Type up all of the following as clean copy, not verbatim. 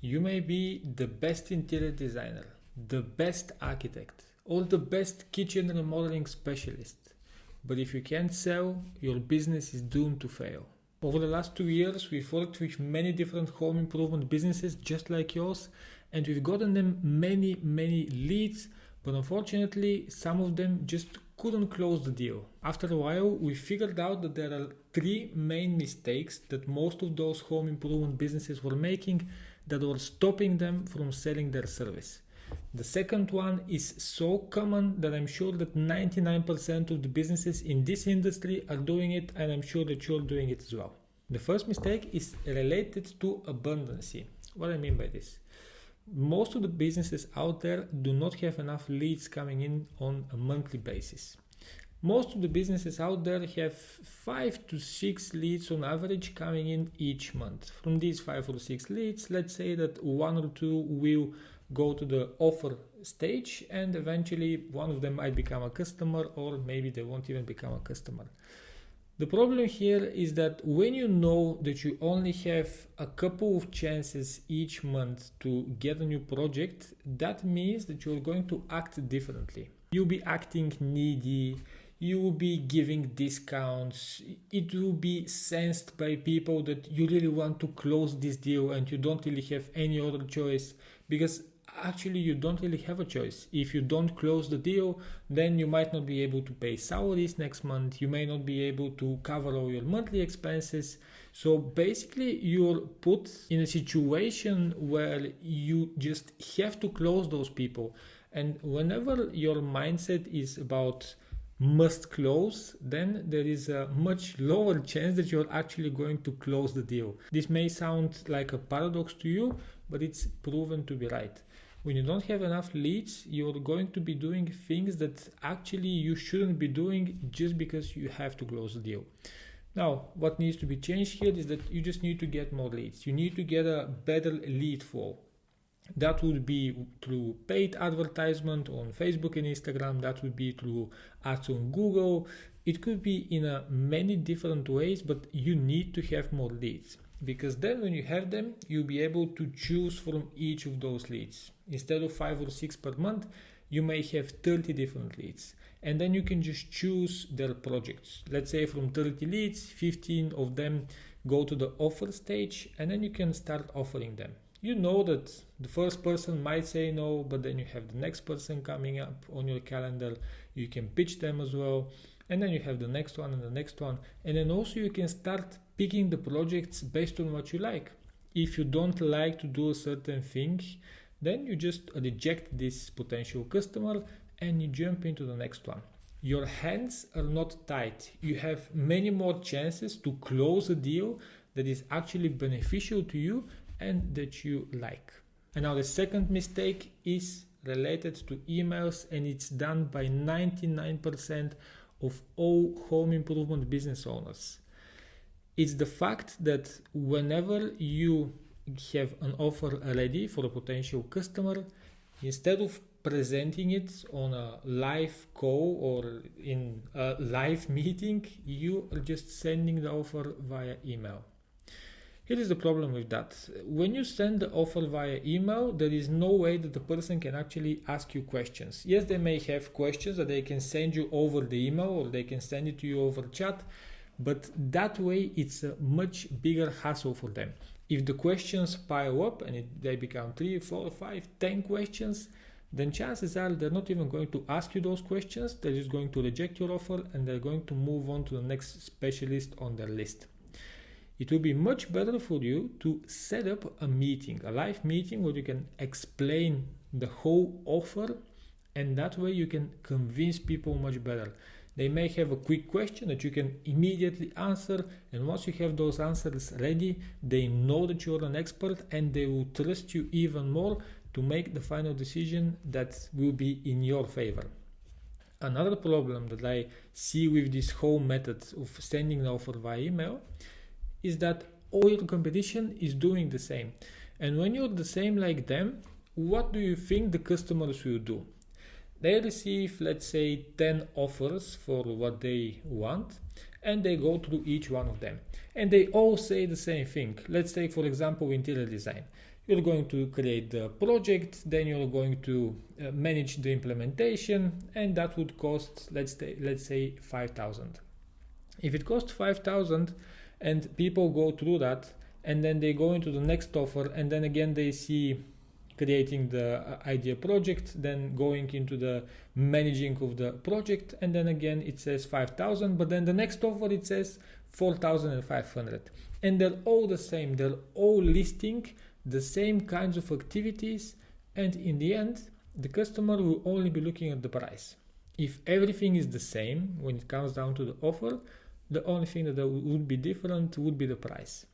You may be the best interior designer, the best architect, or the best kitchen remodeling specialist. But if you can't sell, your business is doomed to fail. Over the last 2 years, we've worked with many different home improvement businesses just like yours, and we've gotten them many leads, but unfortunately, some of them just couldn't close the deal. After a while, we figured out that there are three main mistakes that most of those home improvement businesses were making that were stopping them from selling their service. The second one is so common that I'm sure that 99% of the businesses in this industry are doing it, and I'm sure that you're doing it as well. The first mistake is related to abundancy. What I mean by this? Most of the businesses out there do not have enough leads coming in on a monthly basis. Most of the businesses out there have 5 to 6 leads on average coming in each month. From these 5 or 6 leads, let's say that 1 or 2 will go to the offer stage, and eventually one of them might become a customer, or maybe they won't even become a customer. The problem here is that when you know that you only have a couple of chances each month to get a new project, that means that you're going to act differently. You'll be acting needy, you will be giving discounts, it will be sensed by people that you really want to close this deal and you don't really have any other choice, because actually you don't really have a choice. If you don't close the deal, then you might not be able to pay salaries next month, you may not be able to cover all your monthly expenses. So basically you're put in a situation where you just have to close those people. And whenever your mindset is about must close, then there is a much lower chance that you're actually going to close the deal. This may sound like a paradox to you, but it's proven to be right. When you don't have enough leads, you're going to be doing things that actually you shouldn't be doing just because you have to close the deal. Now, what needs to be changed here is that you just need to get more leads. You need to get a better lead flow. That would be through paid advertisement on Facebook and Instagram. That would be through ads on Google. It could be in many different ways, but you need to have more leads, because then when you have them, you'll be able to choose from each of those leads. Instead of 5 or 6 per month, you may have 30 different leads, and then you can just choose their projects. Let's say from 30 leads, 15 of them go to the offer stage, and then you can start offering them. You know that the first person might say no, but then you have the next person coming up on your calendar. You can pitch them as well. And then you have the next one and the next one. And then also you can start picking the projects based on what you like. If you don't like to do a certain thing, then you just reject this potential customer and you jump into the next one. Your hands are not tied. You have many more chances to close a deal that is actually beneficial to you and that you like. And now the second mistake is related to emails, and it's done by 99% of all home improvement business owners. It's the fact that whenever you have an offer ready for a potential customer, instead of presenting it on a live call or in a live meeting, you are just sending the offer via email. Here is the problem with that. When you send the offer via email, there is no way that the person can actually ask you questions. Yes, they may have questions that they can send you over the email, or they can send it to you over chat, but that way it's a much bigger hassle for them. If the questions pile up and they become 3, 4, 5, 10 questions, then chances are they're not even going to ask you those questions. They're just going to reject your offer and they're going to move on to the next specialist on their list. It will be much better for you to set up a meeting, a live meeting, where you can explain the whole offer, and that way you can convince people much better. They may have a quick question that you can immediately answer, and once you have those answers ready, they know that you're an expert and they will trust you even more to make the final decision that will be in your favor. Another problem that I see with this whole method of sending an offer via email is that all your competition is doing the same. And when you're the same like them, what do you think the customers will do? They receive, let's say, 10 offers for what they want, and they go through each one of them. And they all say the same thing. Let's take, for example, interior design. You're going to create the project, then you're going to manage the implementation, and that would cost, let's say 5,000. If it costs 5,000 and people go through that, and then they go into the next offer, and then again they see creating the idea project, then going into the managing of the project, and then again it says 5,000, but then the next offer it says 4,500, and they're all the same, they're all listing the same kinds of activities, and in the end the customer will only be looking at the price. If everything is the same when it comes down to the offer, the only thing that would be different would be the price.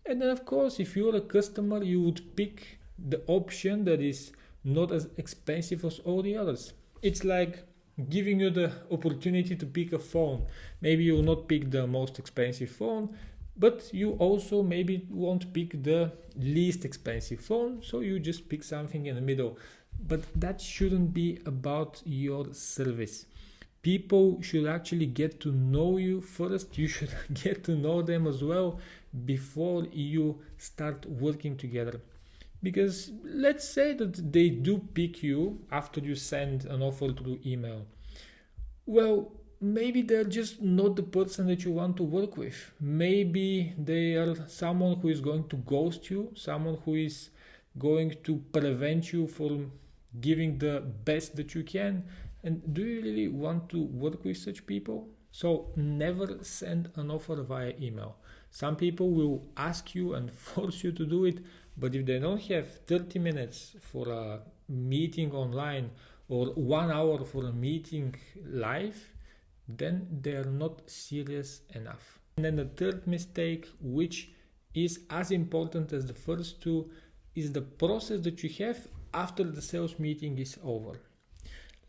And then of course, if you're a customer, you would pick the option that is not as expensive as all the others. It's like giving you the opportunity to pick a phone. Maybe you will not pick the most expensive phone, but you also maybe won't pick the least expensive phone, so you just pick something in the middle. But that shouldn't be about your service. People should actually get to know you first. You should get to know them as well before you start working together. Because let's say that they do pick you after you send an offer through email. Well, maybe they're just not the person that you want to work with. Maybe they are someone who is going to ghost you, someone who is going to prevent you from giving the best that you can. And do you really want to work with such people? So never send an offer via email. Some people will ask you and force you to do it, but if they don't have 30 minutes for a meeting online or 1 hour for a meeting live, then they are not serious enough. And then the third mistake, which is as important as the first two, is the process that you have after the sales meeting is over.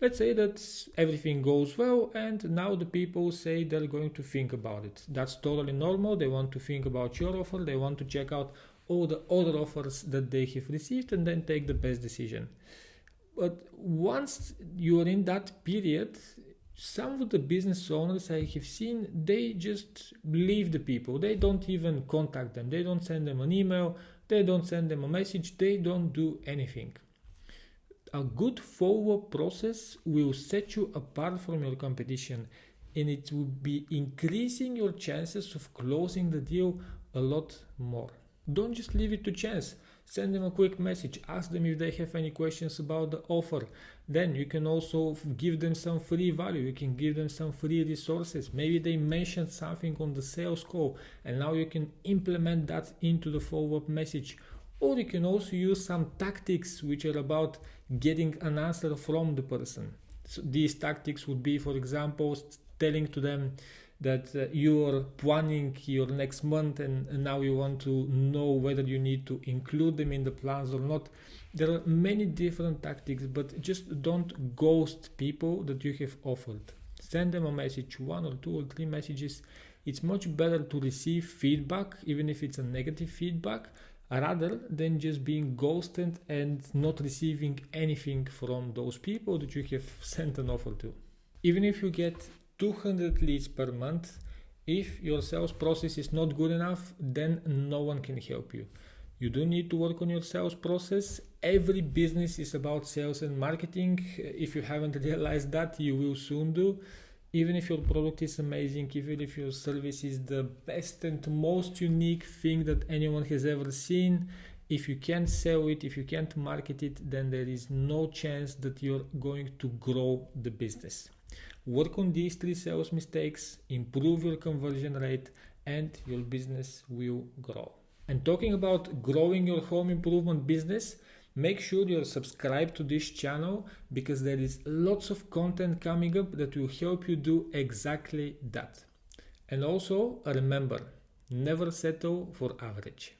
Let's say that everything goes well and now the people say they're going to think about it. That's totally normal. They want to think about your offer. They want to check out all the other offers that they have received and then take the best decision. But once you're in that period, some of the business owners I have seen, they just leave the people. They don't even contact them. They don't send them an email. They don't send them a message. They don't do anything. A good follow-up process will set you apart from your competition, and it will be increasing your chances of closing the deal a lot more. Don't just leave it to chance. Send them a quick message, ask them if they have any questions about the offer. Then you can also give them some free value, you can give them some free resources. Maybe they mentioned something on the sales call and now you can implement that into the follow-up message. Or you can also use some tactics which are about getting an answer from the person. So these tactics would be, for example, telling to them that you're planning your next month and now you want to know whether you need to include them in the plans or not. There are many different tactics, but just don't ghost people that you have offered. Send them a message, 1 or 2 or 3 messages. It's much better to receive feedback, even if it's a negative feedback, rather than just being ghosted and not receiving anything from those people that you have sent an offer to. Even if you get 200 leads per month, if your sales process is not good enough, then no one can help you. You do need to work on your sales process. Every business is about sales and marketing. If you haven't realized that, you will soon do. Even if your product is amazing, even if your service is the best and most unique thing that anyone has ever seen, if you can't sell it, if you can't market it, then there is no chance that you're going to grow the business. Work on these 3 sales mistakes, improve your conversion rate, and your business will grow. And talking about growing your home improvement business, make sure you're subscribed to this channel because there is lots of content coming up that will help you do exactly that. And also remember, never settle for average.